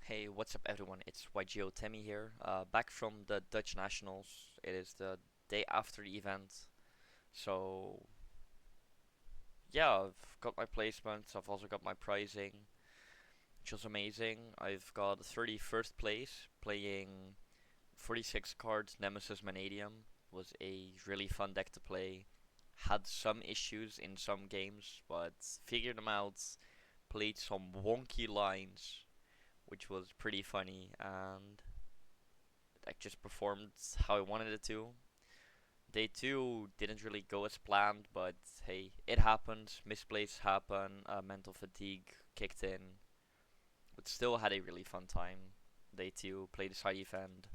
Hey, what's up everyone? It's YGO Temmie here, back from the Dutch Nationals. It is the day after the event. So, yeah, I've got my placements, I've also got my pricing, which was amazing. I've got 31st place playing 46 cards Nemeses Mannadium. Was a really fun deck to play. Had some issues in some games, but figured them out. Played some wonky lines, which was pretty funny, and I just performed how I wanted it to. Day two didn't really go as planned, but hey, it happened. Misplays happen. Mental fatigue kicked in, but still had a really fun time. Day two, played the side event,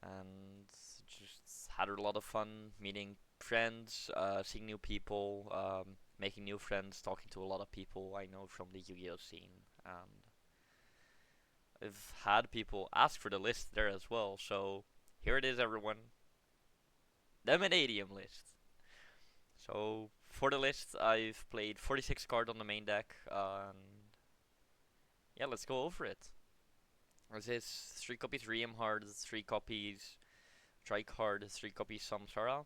and just had a lot of fun meeting friends, seeing new people, making new friends, talking to a lot of people I know from the Yu-Gi-Oh scene, and I've had people ask for the list there as well. So here it is, everyone. The Mannadium list. So for the list, I've played 46 cards on the main deck, and yeah, let's go over it. This is 3 copies Hard, 3 copies Tricard, 3 copies Samsara.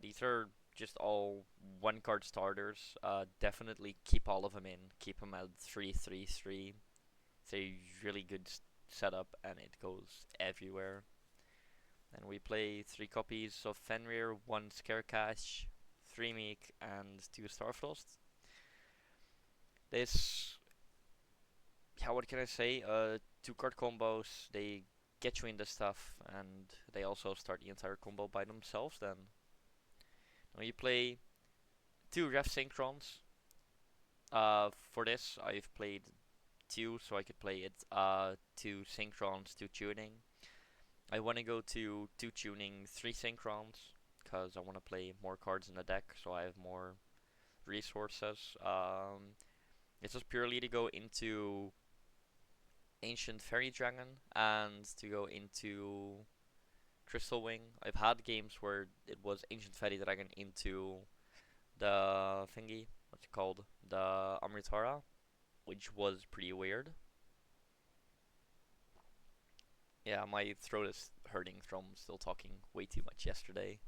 These are just all 1 card starters. Definitely keep all of them in. Keep them at 3-3-3. It's a really good setup, and it goes everywhere. And we play 3 copies of Fenrir, 1 Scarecash, 3 Meek, and 2 Starfrost. This, yeah, what can I say? 2 card combos, they get you into stuff, and they also start the entire combo by themselves then. Now you play 2 Ref Synchrons. For this, I've played 2, so I could play it 2 Synchrons, 2 Tuning. I want to go to 2 Tuning, 3 Synchrons, because I want to play more cards in the deck, so I have more resources. It's just purely to go into Ancient Fairy Dragon and to go into Crystal Wing. I've had games where it was Ancient Fairy Dragon into the thingy, what's it called? The Amritara, which was pretty weird. Yeah, my throat is hurting from still talking way too much yesterday.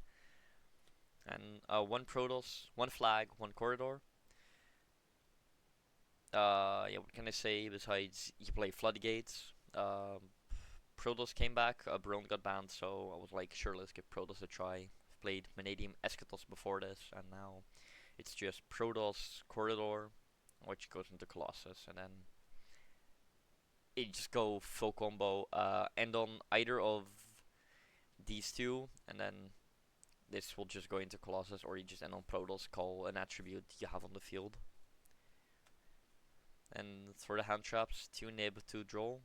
And 1 Protoss, 1 Flag, 1 Corridor. Yeah, what can I say besides you play Floodgates? Protoss came back, Baron got banned, so I was like, sure, let's give Protoss a try. I've played Mannadium Eschatos before this, and now it's just Protoss Corridor, which goes into Colossus, and then you just go full combo, end on either of these two, and then this will just go into Colossus, or you just end on Protoss, call an attribute you have on the field. And for the hand traps, 2 Nib, 2 Droll.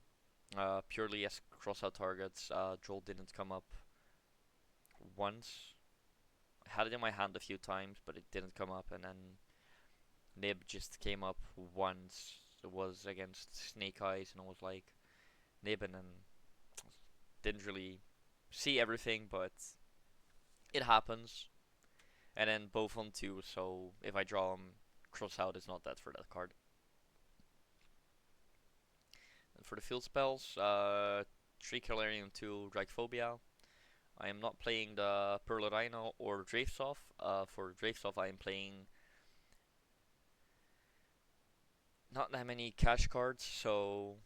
Purely as cross-out targets. Droll didn't come up once. I had it in my hand a few times, but it didn't come up, and then Nib just came up once. It was against Snake Eyes, and I was like, Nib, and then didn't really see everything, but it happens. And then both on 2, so if I draw them, cross out is not dead for that card. And for the field spells, 3 Calarium, 2 Dryphobia. I am not playing the Pearl Rhino or Dravesoft. For Dravesoft, I am playing not that many cash cards, so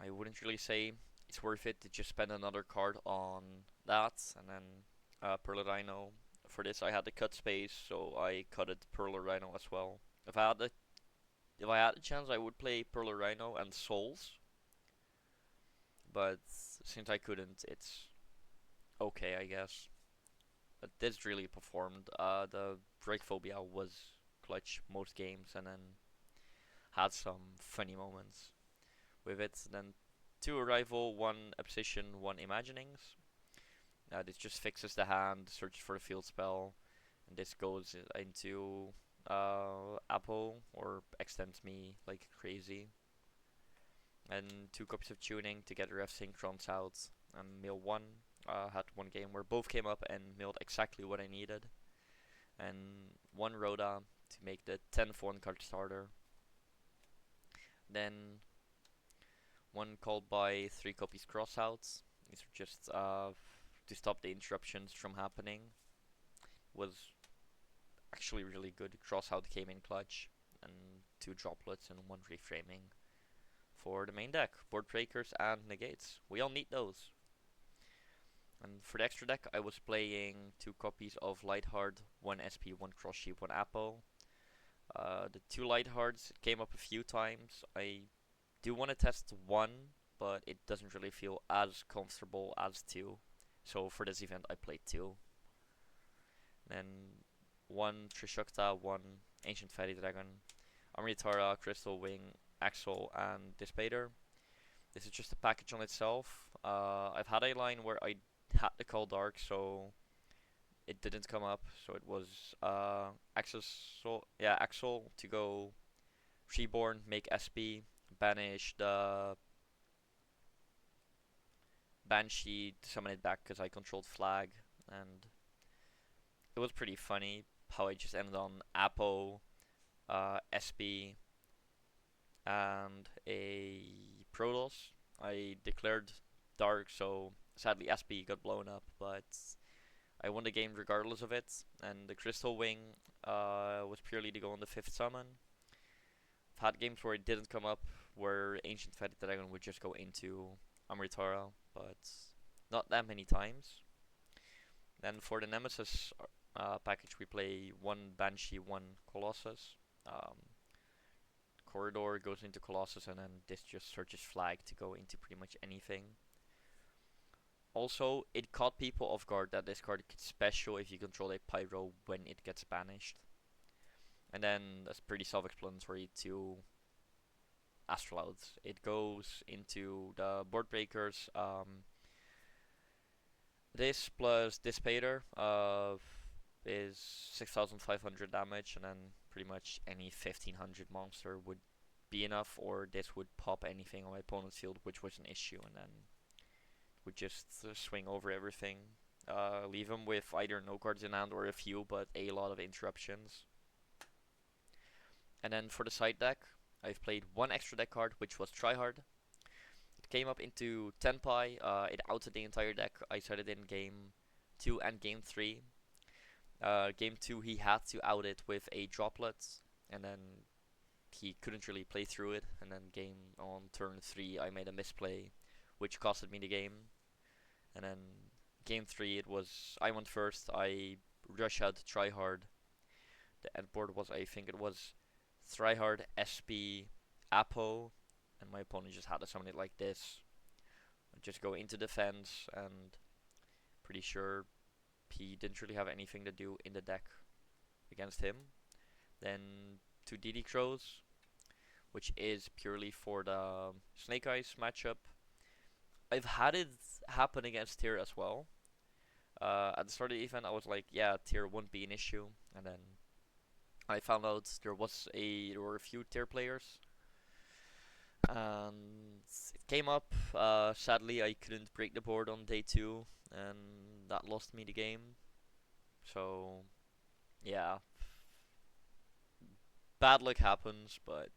I wouldn't really say it's worth it to just spend another card on that. And then Pearl Rhino. For this, I had the cut space, so I cut it Pearl Rhino as well. If I had the chance, I would play Pearl Rhino and Souls, but since I couldn't, it's okay, I guess. But this really performed. The Breakphobia was clutch most games, and then had some funny moments with it. Then 2 Arrival, 1 Obsession, 1 Imaginings. This just fixes the hand, searches for a field spell, and this goes into Apple or extends me like crazy. And 2 copies of Tuning to get Ref Synchrons out. And mill 1. Had 1 game where both came up and milled exactly what I needed. And 1 Rhoda to make the 10th 1 card starter. Then one called by 3 copies crossouts. These are just to stop the interruptions from happening. Was actually really good. Crossout came in clutch, and 2 droplets and 1 reframing for the main deck. Board breakers and negates. We all need those. And for the extra deck, I was playing 2 copies of Lightheart, 1 SP, 1 Cross Sheep, 1 Apple. The 2 Lighthearts came up a few times. I do want to test 1, but it doesn't really feel as comfortable as 2. So for this event, I played 2. Then 1 Trishukta, 1 Ancient Fatty Dragon, Amritara, Crystal Wing, Axel, and Dispater. This is just a package on itself. I've had a line where I had to call Dark, so it didn't come up. So it was Axel to go Reborn, make SP, banish the Banshee to summon it back because I controlled Flag, and it was pretty funny how I just ended on Apo, SP, and a Protoss. I declared Dark, so sadly SP got blown up, but I won the game regardless of it. And the Crystal Wing was purely to go on the 5th summon. I've had games where it didn't come up, where Ancient Fatty Dragon would just go into Amritara, but not that many times. Then for the Nemesis package, we play 1 Banshee, 1 Colossus. Corridor goes into Colossus, and then this just searches Flag to go into pretty much anything. Also, it caught people off guard that this card gets special if you control a Pyro when it gets banished. And then that's pretty self-explanatory to Astrolauds. It goes into the board breakers. This plus Dispater is 6,500 damage, and then pretty much any 1,500 monster would be enough, or this would pop anything on my opponent's field, which was an issue, and then would just swing over everything. Leave him with either no cards in hand or a few, but a lot of interruptions. And then for the side deck, I've played 1 extra deck card, which was Tryhard. It came up into Tenpai. It outed the entire deck. I said it in game 2 and game 3. Game 2, he had to out it with a droplet, and then he couldn't really play through it. And then on turn 3, I made a misplay, which costed me the game. And then game 3, I went first. I rush out Tryhard. The end board was, I think it was Tryhard, SP, Apo, and my opponent just had to summon it like this. I'd just go into defense, and pretty sure he didn't really have anything to do in the deck against him. Then 2 DD Crows, which is purely for the Snake Eyes matchup. I've had it happen against Tyr as well. At the start of the event, I was like, yeah, Tyr won't be an issue, and then I found out there were a few Tyr players, and it came up. Sadly, I couldn't break the board on day 2, and that lost me the game. So, yeah, bad luck happens, but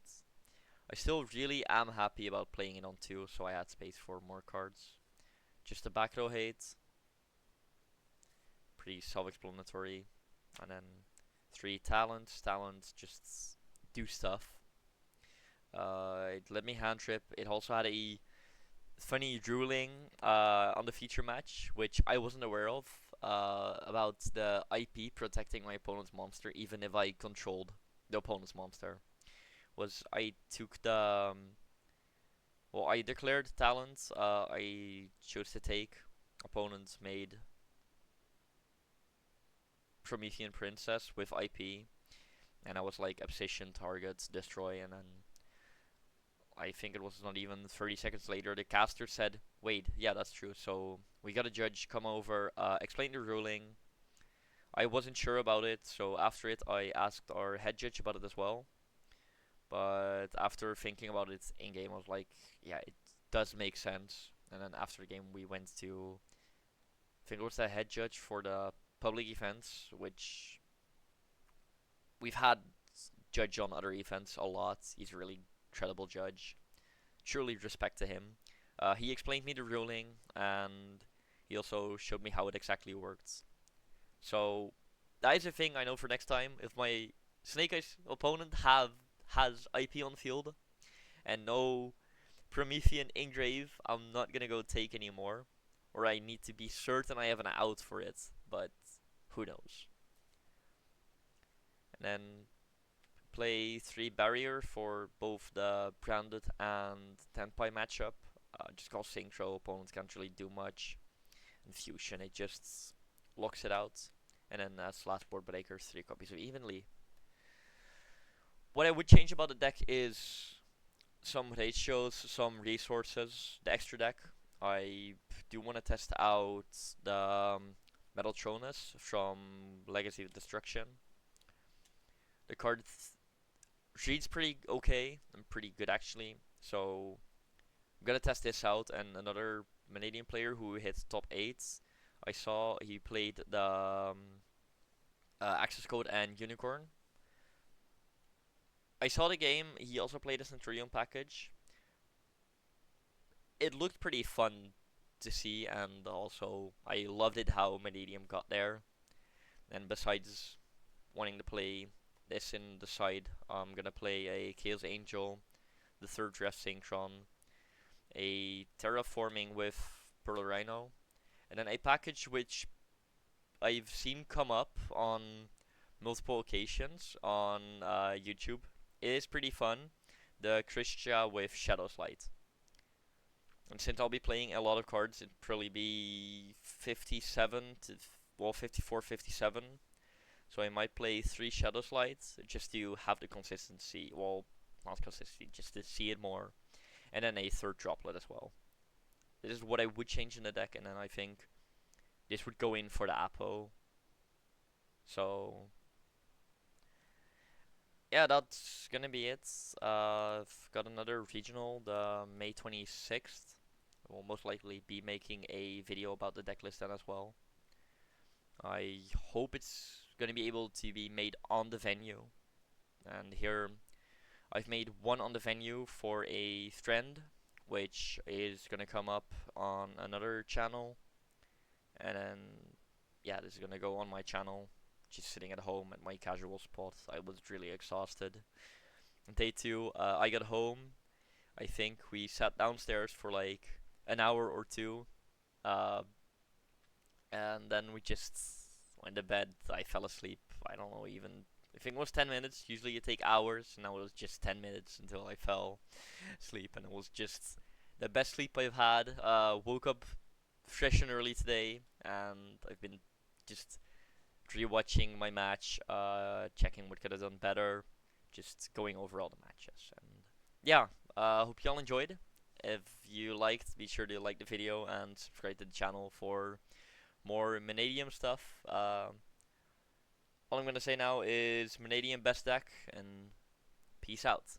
I still really am happy about playing it on 2, so I had space for more cards. Just a back row hate, pretty self-explanatory, and then 3 talents. Talents just do stuff. It let me hand trip. It also had a funny ruling on the feature match, which I wasn't aware of, about the IP protecting my opponent's monster, even if I controlled the opponent's monster. I took the I declared talent. I chose to take. Opponents made Promethean Princess with IP, and I was like Obsession, targets, destroy, and then I think it was not even 30 seconds later, the caster said, wait, yeah, that's true, so we got a judge come over, explain the ruling. I wasn't sure about it, so after it I asked our head judge about it as well. But after thinking about it in game, I was like, yeah, it does make sense. And then after the game, we went to, I think it was the head judge for the public events, which we've had judge on other events a lot. He's a really credible judge. truly respect to him. He explained me the ruling, and he also showed me how it exactly works. So that is a thing I know for next time. If my Snake Eyes opponent has IP on field and no Promethean Engrave, I'm not gonna go take anymore. Or I need to be certain I have an out for it, but who knows. And then play 3 barrier for both the Branded and Tenpai matchup. Just cause Synchro opponents can't really do much. And Fusion, it just locks it out. And then last board breakers, 3 copies of Evenly. What I would change about the deck is some ratios, some resources, the extra deck. I do want to test out the Metal Tronus from Legacy of Destruction. The card reads pretty okay and pretty good actually, so I'm gonna test this out. And another Mannadium player who hits top 8s, I saw he played the Access Code and Unicorn. I saw the game, he also played a Centurion package. It looked pretty fun to see, and also I loved it how Mannadium got there. And besides wanting to play this in the side, I'm gonna play a Chaos Angel, the third dress Synchron, a Terraforming with Pearl Rhino, and then a package which I've seen come up on multiple occasions on YouTube. It is pretty fun. The Christia with Shadow Slide. And since I'll be playing a lot of cards, it'd probably be 57 to, well, 54, 57. So I might play 3 Shadow Slides just to have the consistency. Well, not consistency, just to see it more. And then a third droplet as well. This is what I would change in the deck, and then I think this would go in for the Apo. So yeah, that's gonna be it. I've got another regional, the May 26th. I will most likely be making a video about the deck list then as well. I hope it's gonna be able to be made on the venue. And here I've made one on the venue for a friend, which is gonna come up on another channel. And then yeah, this is gonna go on my channel. Just sitting at home at my casual spot. I was really exhausted. On day 2, I got home. I think we sat downstairs for like an hour or two. Uh, and then we just went to bed. I fell asleep. I don't know, even I think it was 10 minutes. Usually you take hours. Now it was just 10 minutes until I fell asleep, and it was just the best sleep I've had. Woke up fresh and early today, and I've been just rewatching my match, checking what could have done better, just going over all the matches. And yeah, hope y'all enjoyed. If you liked, be sure to like the video and subscribe to the channel for more Mannadium stuff. All I'm gonna say now is Mannadium best deck, and peace out.